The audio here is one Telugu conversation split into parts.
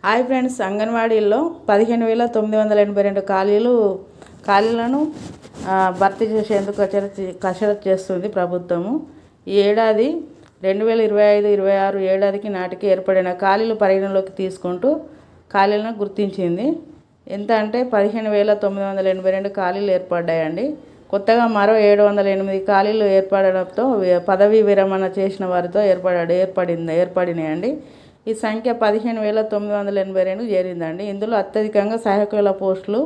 హాయ్ ఫ్రెండ్స్, అంగన్వాడీల్లో 15,982 ఖాళీలను భర్తీ చేసేందుకు కసరత్తు చేస్తుంది ప్రభుత్వము. ఈ ఏడాది 2025-26 ఏడాదికి నాటికి ఏర్పడిన ఖాళీలు పరిగణలోకి తీసుకుంటూ ఖాళీలను గుర్తించింది. ఎంత అంటే 15,982 ఖాళీలు ఏర్పడ్డాయండి. కొత్తగా మరో 708 ఖాళీలు ఏర్పడడంతో పదవీ విరమణ చేసిన వారితో ఏర్పడినాయండి. ఈ సంఖ్య 15,982 చేరిందండి. ఇందులో అత్యధికంగా సహాయకుల పోస్టులు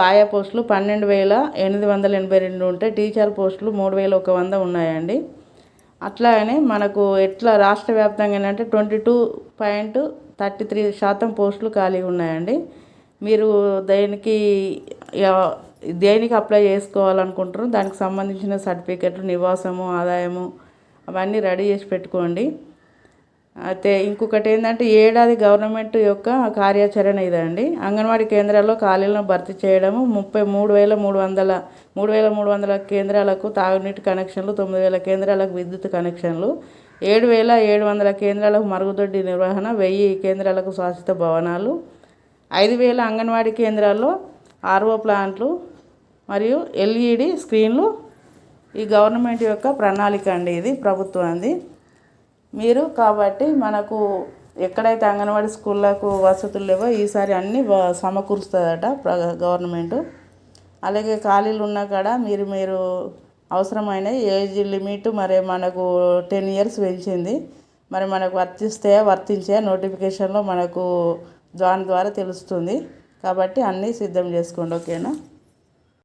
ఆయా పోస్టులు 12,882 ఉంటే టీచర్ పోస్టులు 3,100 ఉన్నాయండి. అట్లాగనే మనకు రాష్ట్ర వ్యాప్తంగా ఏంటంటే 22.33% పోస్టులు ఖాళీగా ఉన్నాయండి. మీరు దేనికి అప్లై చేసుకోవాలనుకుంటారో దానికి సంబంధించిన సర్టిఫికెట్లు, నివాసము, ఆదాయము అవన్నీ రెడీ చేసి పెట్టుకోండి. అయితే ఇంకొకటి ఏంటంటే ఏడాది గవర్నమెంట్ యొక్క కార్యాచరణ ఇదండి. అంగన్వాడీ కేంద్రాల్లో ఖాళీలను భర్తీ చేయడము 3,300 కేంద్రాలకు తాగునీటి కనెక్షన్లు, 9,000 కేంద్రాలకు విద్యుత్ కనెక్షన్లు, 7,700 కేంద్రాలకు మరుగుదొడ్డి నిర్వహణ, 1000 కేంద్రాలకు శాశ్వత భవనాలు, 5,000 అంగన్వాడీ కేంద్రాల్లో ఆర్ఓ ప్లాంట్లు మరియు ఎల్ఈడి స్క్రీన్లు ఈ గవర్నమెంట్ యొక్క ప్రణాళిక అండి. ఇది ప్రభుత్వాన్ని కాబట్టి మనకు ఎక్కడైతే అంగన్వాడీ స్కూళ్ళకు వసతులు లేవో ఈసారి అన్నీ సమకూరుస్తుందట గవర్నమెంటు. అలాగే ఖాళీలు ఉన్న కాడ మీరు అవసరమైన ఏజ్ లిమిట్ మరి మనకు 10 years పెంచింది. మరి మనకు వర్తించే నోటిఫికేషన్లో మనకు జాయిన్ ద్వారా తెలుస్తుంది. కాబట్టి అన్నీ సిద్ధం చేసుకోండి. ఓకేనా?